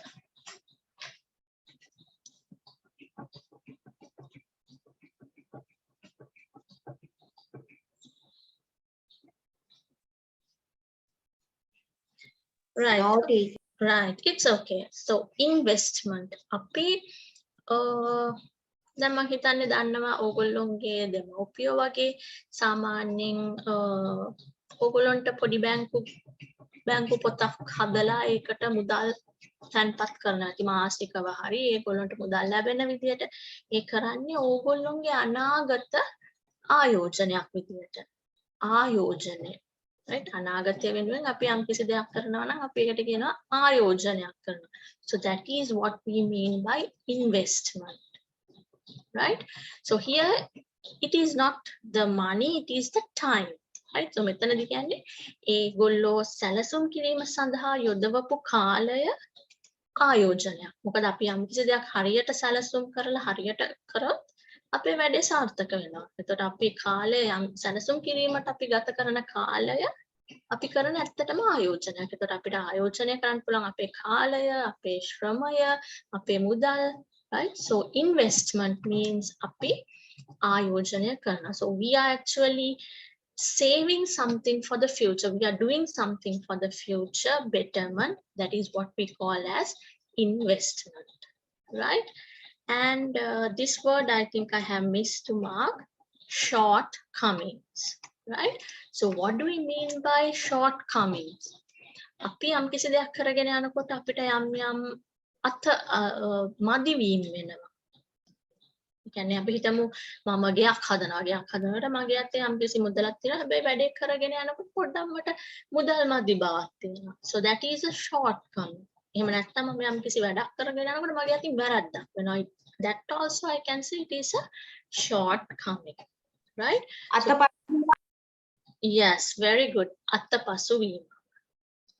right No, teacher. right it's okay so investment api දැන් මම හිතන්නේ දන්නවා ඕගොල්ලොන්ගේ දෙමව්පියෝ වගේ සාමාන්‍යයෙන් ඕගොල්ලන්ට පොඩි බැංකු පොතක් හදලා ඒකට මුදල් තැන්පත් කරනවා. ඉතින් මාසිකව හරි ඒගොල්ලන්ට මුදල් ලැබෙන විදිහට ඒ කරන්නේ ඕගොල්ලොන්ගේ අනාගත ආයෝජනයක් විදිහට. ආයෝජනය. right? අනාගතය වෙනුවෙන් අපි යම්කිසි දෙයක් කරනවා නම් අපි ඒකට කියනවා ආයෝජනයක් කරනවා. So that is what we mean by investment. Right? So here it is not the money, it is the time. Right? So මෙතනදී කියන්නේ ඒගොල්ලෝ සැලසුම් කිරීම සඳහා යොදවපු කාලය ආයෝජනයක්. මොකද අපි යම්කිසි දෙයක් හරියට සැලසුම් කරලා හරියට කරොත් අපේ වැඩේ සාර්ථක වෙනවා. එතකොට අපි කාලය යම් සැලසුම් කිරීමට අපි ගත කරන කාලය අපි කරන ඇත්තටම ආයෝජනයක්. එතකොට අපිට ආයෝජනය කරන්න පුළුවන් අපේ කාලය, අපේ ශ්‍රමය, අපේ මුදල්. Right? So investment means api ayojana karna. So we are actually saving something for the future. We are doing something for the future betterment. That is what we call as investment. Right? And this word I think I have missed to mark, shortcomings. Right? So what do we mean by shortcomings? Api am kisi deyak karagena yanakota apita yam අත මදිවීම වෙනවා. ඒ කියන්නේ අපි හිතමු මම ගයක් හදනකොට මගේ අතේ යම්කිසි මුදලක් තියෙනවා. හැබැයි වැඩේ කරගෙන යනකොට පොඩ්ඩක් මට මුදල් මදි බවක් තියෙනවා. So that is a shortcoming. එහෙම නැත්නම් මම යම්කිසි වැඩක් කරගෙන යනකොට මගේ අතින් වැරද්දක් වෙනවා. That also I can say it is a shortcoming. Right? Yes, very good. අතපසු වීම.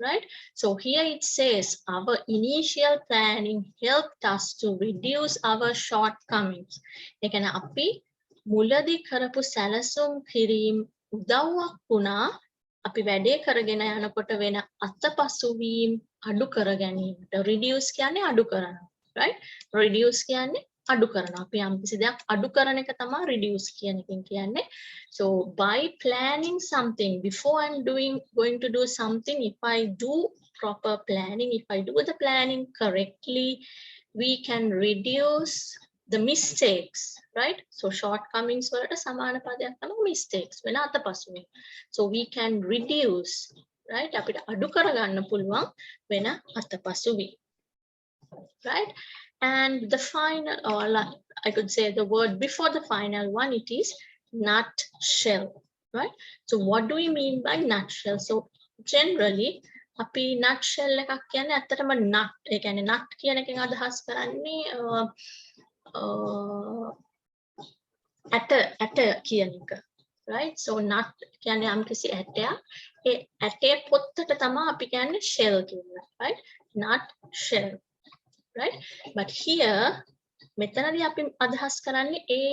Right? So here it says our initial planning helped us to reduce our shortcomings. ඒ කියන්නේ අපි මුලදී කරපු සැලසුම් කිරීම උදව්වක් වුණා අපි වැඩේ කරගෙන යනකොට වෙන අත්පසුවීම් අඩු කර ගැනීමට. reduce කියන්නේ අඩු කරනවා. Right? reduce කියන්නේ අඩු කරනවා. අපි යම්කිසි දෙයක් අඩු කරන එක තමයි reduce කියන එකෙන් කියන්නේ. So by planning something, before I'm going to do something, if I do proper planning, if I do the planning correctly, we can reduce the mistakes, right? So shortcomings වලට සමාන පදයක් තමයි mistakes වෙන අතපසුවීම්. So we can reduce, right? අපිට අඩු කරගන්න පුළුවන් වෙන අතපසුවීම්. Right? And the final, or I could say the word before the final one, it is nutshell. Right? So what do we mean by nutshell? So generally අපි nutshell එකක් කියන්නේ ඇත්තටම nut. ඒ කියන්නේ nut කියන එකෙන් අදහස් කරන්නේ ඇට කියන එක. Right? So nut කියන්නේ යම්කිසි ඇටයක්. ඒ ඇටේ පොත්තට තමයි අපි කියන්නේ shell කියන්නේ. Right? Nut shell. Right? But here මෙතනදී අපි අදහස් කරන්නේ ඒ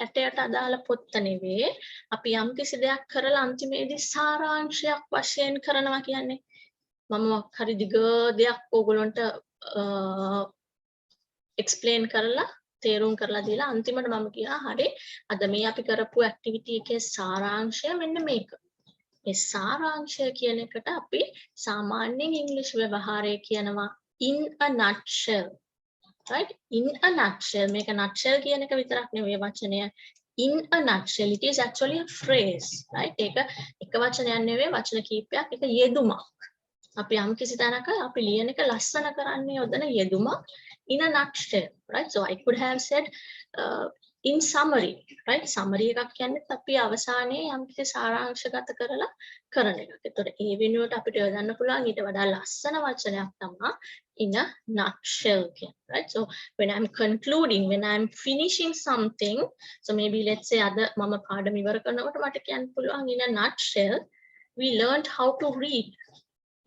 ඇටයට අදාළ පොත්ත නෙවෙයි. අපි යම්කිසි දෙයක් කරලා අන්තිමේදී සාරාංශයක් වශයෙන් කරනවා කියන්නේ. මම හරි දිග දෙයක් ඕගොල්ලන්ට explain කරලා තේරුම් කරලා දීලා අන්තිමට මම කියනවා හරි අද මේ අපි කරපු activity එකේ සාරාංශය මෙන්න මේක. මේ සාරාංශය කියන එකට අපි සාමාන්‍යයෙන් ඉංග්‍රීසි ව්‍යවහාරයේ කියනවා in a nutshell. Right? In a nutshell. Make a nutshell කියන එක විතරක් නෙවෙයි වචනය. In a nutshell, it is actually a phrase. Right? එක වචනයක් නෙවෙයි වචන කීපයක් එක යෙදුමක්. අපි යම් කිසි තැනක අපි ලියන එක ලස්සන කරන්න යොදන යෙදුමක් in a nutshell. Right? So I could have said in summary. Right? Summary එකක් කියන්නේ අපි අවසානයේ යම් කිසි සාරාංශගත කරලා කරන එක. ඒතකොට ඒ වෙනුවට අපිට යොදන්න පුළුවන් ඊට වඩා ලස්සන වචනයක් තමයි in a nutshell. Right? So when I'm concluding, when I'm finishing something, so maybe let's say අද මම පාඩම ඉවර කරනකොට මට කියන්න පුළුවන් in a nutshell we learned how to read.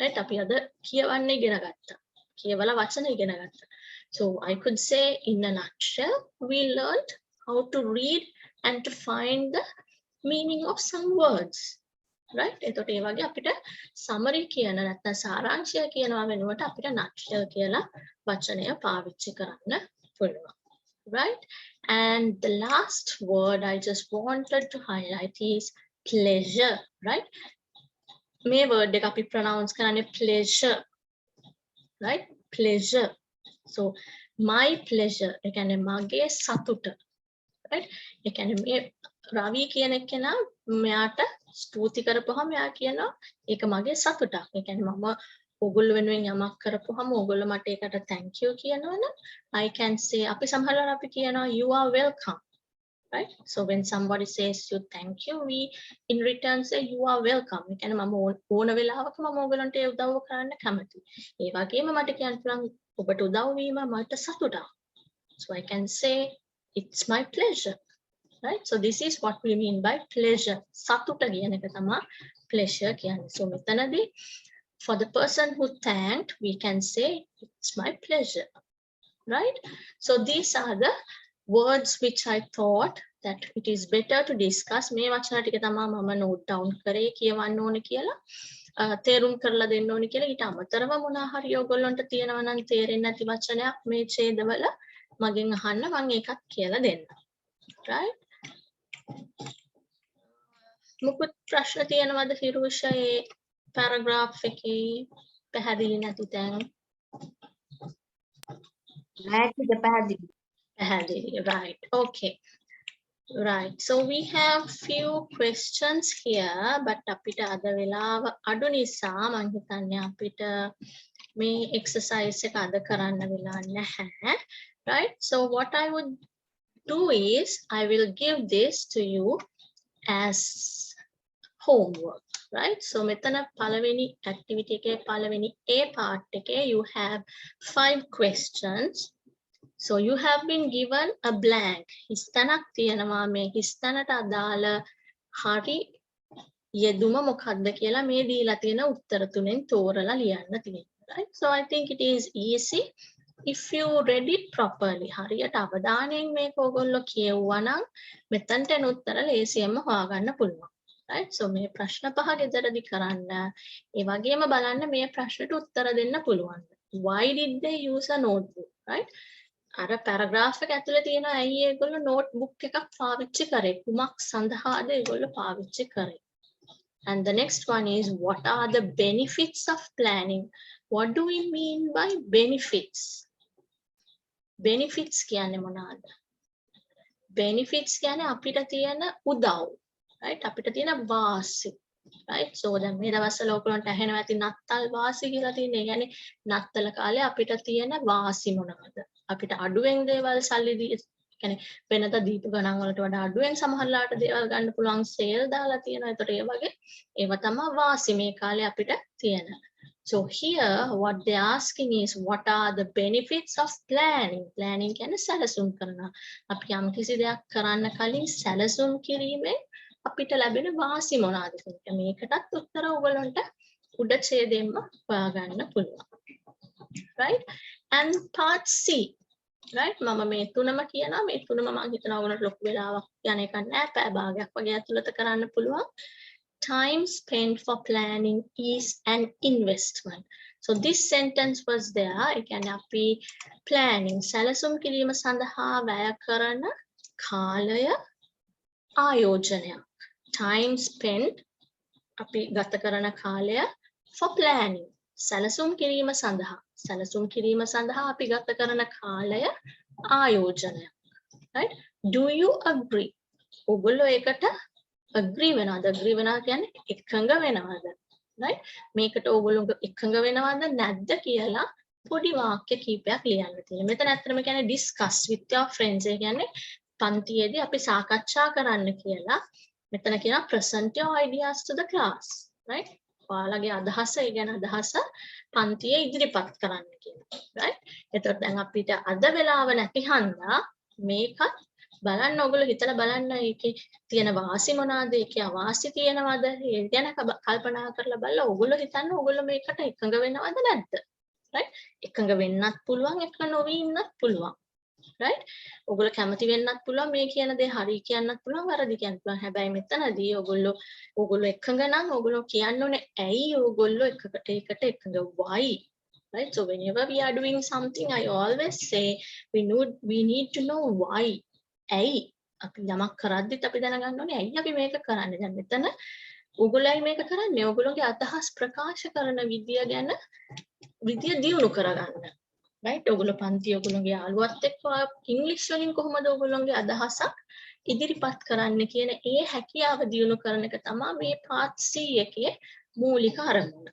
Right? අපි අද කියවන්න ඉගෙන ගත්තා. කියවලා වචන ඉගෙන ගත්තා. So I could say in a nutshell we learned how to read and to find the meaning of some words. Right? එතකොට ඒ වගේ අපිට summary කියන නැත්නම් සාරාංශය කියනවා වෙනුවට අපිට nutshell කියලා වචනය පාවිච්චි කරන්න පුළුවන්. Right? And the last word I just wanted to highlight is pleasure. Right? මේ word එක අපි pronounce කරන්නේ pleasure. Right? Pleasure. So my pleasure, ඒ කියන්නේ මගේ සතුට. right? ඒ කියන්නේ මේ රවි කියන කෙනා මෙයාට ස්තුති කරපුවාම මෙයා කියනවා ඒක මගේ සතුටක්. ඒ කියන්නේ මම ඕගොල්ලෝ වෙනුවෙන් යමක් කරපුවාම ඕගොල්ලෝ මට ඒකට thank you කියනවනම් I can say අපි සමහරවල් අපි කියනවා you are welcome, right? So when somebody says you thank you, we in return say you are welcome. ඒ කියන්නේ මම ඕන වෙලාවක මම ඕගොල්ලන්ට ඒ උදව්ව කරන්න කැමතියි. ඒ වගේම මට කියන්න පුළුවන් ඔබට උදව් වීම මට සතුටක්. So I can say it's my pleasure, right? So this is what we mean by pleasure. සතුට කියන එක තමයි pleasure කියන්නේ. So මෙතනදී for the person who thanked, we can say it's my pleasure, right? So these are the words which I thought that it is better to discuss. මේ වචන ටික තමයි මම note down කරේ කියවන්න ඕනේ කියලා. තේරුම් කරලා දෙන්න ඕනේ කියලා. ඊට අමතරව මොනවා හරි ඔයගොල්ලන්ට තියෙනවා නම් තේරෙන්නේ නැති වචනයක් මේ ඡේදවල මගෙන් අහන්න මම ඒකත් කියලා දෙන්න. right? මුකුත් ප්‍රශ්න තියෙනවද ෆිරුෂා ඒ paragraph එකේ පැහැදිලි නැති තැන්? පැහැදිලි. Right. Okay. Right. So we have few questions here, but අපිට අද වෙලාව අඩු නිසා මම හිතන්නේ අපිට මේ exercise එක අද කරන්න වෙලා නැහැ. Right? So what I would do is I will give this to you as homework. Right? So මෙතන පළවෙනි activity එකේ පළවෙනි A part එකේ you have 5 questions. So you have been given a blank. හිස්තැනක් තියෙනවා මේ හිස්තැනට අදාළ හරි යෙදුම මොකක්ද කියලා මේ දීලා තියෙන උත්තර තුනෙන් තෝරලා ලියන්න තියෙනවා. Right? So I think it is easy if you read it properly. හරියට අවධානයෙන් මේක ඔයගොල්ලෝ කියවුවා නම් මෙතනට එන උත්තර ලේසියෙන්ම හොයාගන්න පුළුවන්. Right? So මේ ප්‍රශ්න පහ ගෙදරදී කරන්න. ඒ වගේම බලන්න මේ ප්‍රශ්නට උත්තර දෙන්න පුළුවන්. Why did they use a notebook? Right? අර පැරග්‍රාෆ් එක ඇතුලේ තියෙන ඇයි ඒගොල්ලෝ නෝට්බුක් එකක් පාවිච්චි කරේ කුමක් සඳහාද ඒගොල්ලෝ පාවිච්චි කරේ and the next one is what are the benefits of planning? What do we mean by benefits? Benefits කියන්නේ මොනවාද? Benefits කියන්නේ අපිට තියෙන උදව්, right? අපිට තියෙන වාසි, right? So දැන් මේ දවස්වල ඔයගොල්ලන්ට ඇහෙනවා ඇති නත්තල් වාසි කියලා තියෙන. ඒ කියන්නේ නත්තල කාලේ අපිට තියෙන වාසි මොනවාද? අපිට අඩුවෙන් දේවල් සල්ලි දී කියන්නේ වෙනද දීප ගණන් වලට වඩා අඩුවෙන් සමහරලාට දේවල් ගන්න පුළුවන් සේල් දාලා තියෙනවා. ඒතකොට ඒ වගේ ඒව තමයි වාසි මේ කාලේ අපිට තියෙන. So here what they asking is what are the benefits of planning? Planning කියන්නේ සැලසුම් කරනවා. අපි යම් කිසි දෙයක් කරන්න කලින් සැලසුම් කිරීමෙන් අපිට ලැබෙන වාසි මොනවාද කියලා. මේකටත් උත්තර ඔයගලන්ට උඩ ඡේදයෙන්ම හොයාගන්න පුළුවන්. Right? And part C. Right? මම මේ තුනම කියනවා. මේ තුනම මම හිතනවා ඔයගලන්ට ලොකු වෙලාවක් යන එකක් නෑ. පැය භාගයක් වගේ ඇතුළත කරන්න පුළුවන්. Time spent for planning is an investment. So this sentence was there. ඒ කියන්නේ අපි planning සැලසුම් කිරීම සඳහා වැය කරන කාලය ආයෝජනයක්. Time spent අපි ගත කරන කාලය for planning සැලසුම් කිරීම සඳහා. සැලසුම් කිරීම සඳහා අපි ගත කරන කාලය ආයෝජනයක්. Right? Do you agree? ඔයගොල්ලෝ ඒකට agree වෙනවද? agree වෙනවා කියන්නේ එකඟ වෙනවද? Right? මේකට ඔයගොල්ලෝ එකඟ වෙනවද නැද්ද කියලා පොඩි වාක්‍ය කීපයක් ලියන්න තියෙනවා. මෙතන ඇත්තටම කියන්නේ discuss with your friends. ඒ කියන්නේ පන්තියේදී අපි සාකච්ඡා කරන්න කියලා. මෙතන කියනවා present your ideas to the class. Right? ඔයාලගේ අදහස, ඒ ගැන අදහස පන්තියේ ඉදිරිපත් කරන්න කියලා. Right? එතකොට දැන් අපිට අද වෙලාව නැති හන්දා මේකත් බලන්න ඔයගොල්ලෝ හිතලා බලන්න ඒකේ තියෙන වාසි මොනවාද, ඒකේ අවාසි තියෙනවද, ඒ ගැන කල්පනා කරලා බලලා ඔයගොල්ලෝ හිතන්න ඔයගොල්ලෝ මේකට එකඟ වෙනවද නැද්ද? Right? එකඟ වෙන්නත් පුළුවන්, එකඟ නොවී ඉන්නත් පුළුවන්. Right? ඔයගොල්ලෝ කැමති වෙන්නත් පුළුවන්, මේ කියන දේ හරි කියන්නත් පුළුවන්, වැරදි කියන්නත් පුළුවන්. හැබැයි මෙතනදී ඔයගොල්ලෝ එකඟ නම් ඔයගොල්ලෝ කියන්න ඕනේ ඇයි ඔයගොල්ලෝ ඒකට එකඟ why? Right? So whenever we are doing something, I always say we need to know why. ඇයි අපි යමක් කරද්දිත් අපි දැනගන්න ඕනේ ඇයි අපි මේක කරන්නේ. දැන් මෙතන ඔයගොල්ලෝයි මේක කරන්නේ ඔයගොල්ලෝගේ අදහස් ප්‍රකාශ කරන විදිය ගැන විදිය දියුණු කරගන්න. right? ඔගොල්ලෝ පන්ති ඔගොල්ලෝගේ යාළුවත් එක්ක ඉංග්‍රීසි වලින් කොහොමද ඔගොල්ලෝගේ අදහසක් ඉදිරිපත් කරන්න කියන ඒ හැකියාව දියුණු කරන එක තමයි මේ part C එකේ මූලික අරමුණ.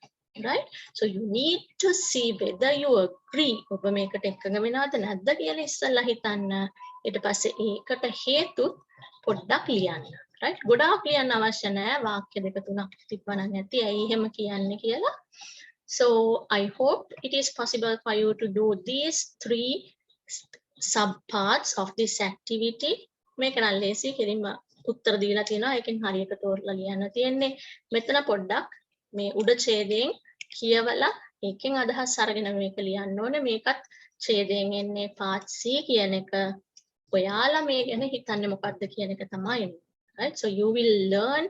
Right? So you need to see whether you agree. ඔබ මේකට එකඟ වෙනවද නැද්ද කියලා ඉස්සෙල්ලා හිතන්න. ඊට පස්සේ ඒකට හේතු පොඩ්ඩක් ලියන්න. Right? ගොඩාක් ලියන්න අවශ්‍ය නැහැ. වාක්‍ය දෙක තුනක් තිබ්බනම් ඇති. ඇයි එහෙම කියන්නේ කියලා. So I hope it is possible for you to do these 3 subparts of this activity. මේක නම් ලේසි කෙලින්ම උත්තර දීලා තියෙනවා. ඒකෙන් හරියට තෝරලා ලියන්න තියෙන්නේ. මෙතන පොඩ්ඩක් මේ උඩ ඡේදයෙන් කියවලා ඒකෙන් අදහස් අරගෙන මේක ලියන්න ඕනේ. මේකත් ඡේදයෙන් එන්නේ part C කියන එක. ඔයාලා මේ ගැන හිතන්නේ මොකක්ද කියන එක තමයි. Right? So you will learn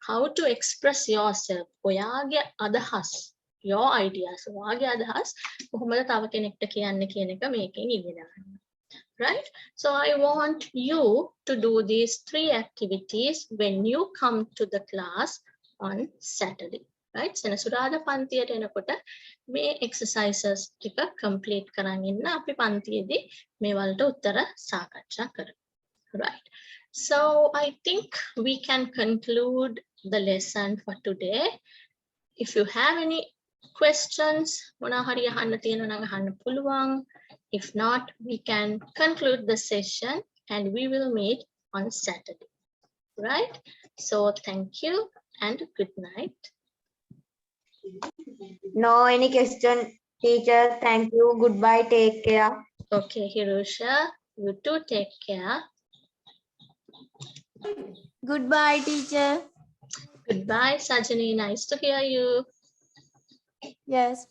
how to express yourself. ඔයාගේ අදහස්, your ideas, ඔයාගේ අදහස් කොහොමද තව කෙනෙක්ට කියන්නේ කියන එක මේකෙන් ඉගෙන ගන්න. Right? So I want you to do these 3 activities when you come to the class on Saturday. Right? සෙනසුරාදා පන්තියට එනකොට මේ exercises ටික complete කරන් ඉන්න අපි පන්තියේදී මේ වලට උත්තර සාකච්ඡා කරමු. Right? So I think we can conclude the lesson for today. If you have any questions, මොනවා හරි අහන්න තියෙනවා නම් අහන්න පුළුවන්. If not, we can conclude the session and we will meet on Saturday. Right? So thank you and good night. No any question, teacher. Thank you. Goodbye. Take care. Okay, Hirusha, you too take care. Goodbye, teacher. Goodbye, Sajani. Nice to hear you. Yes.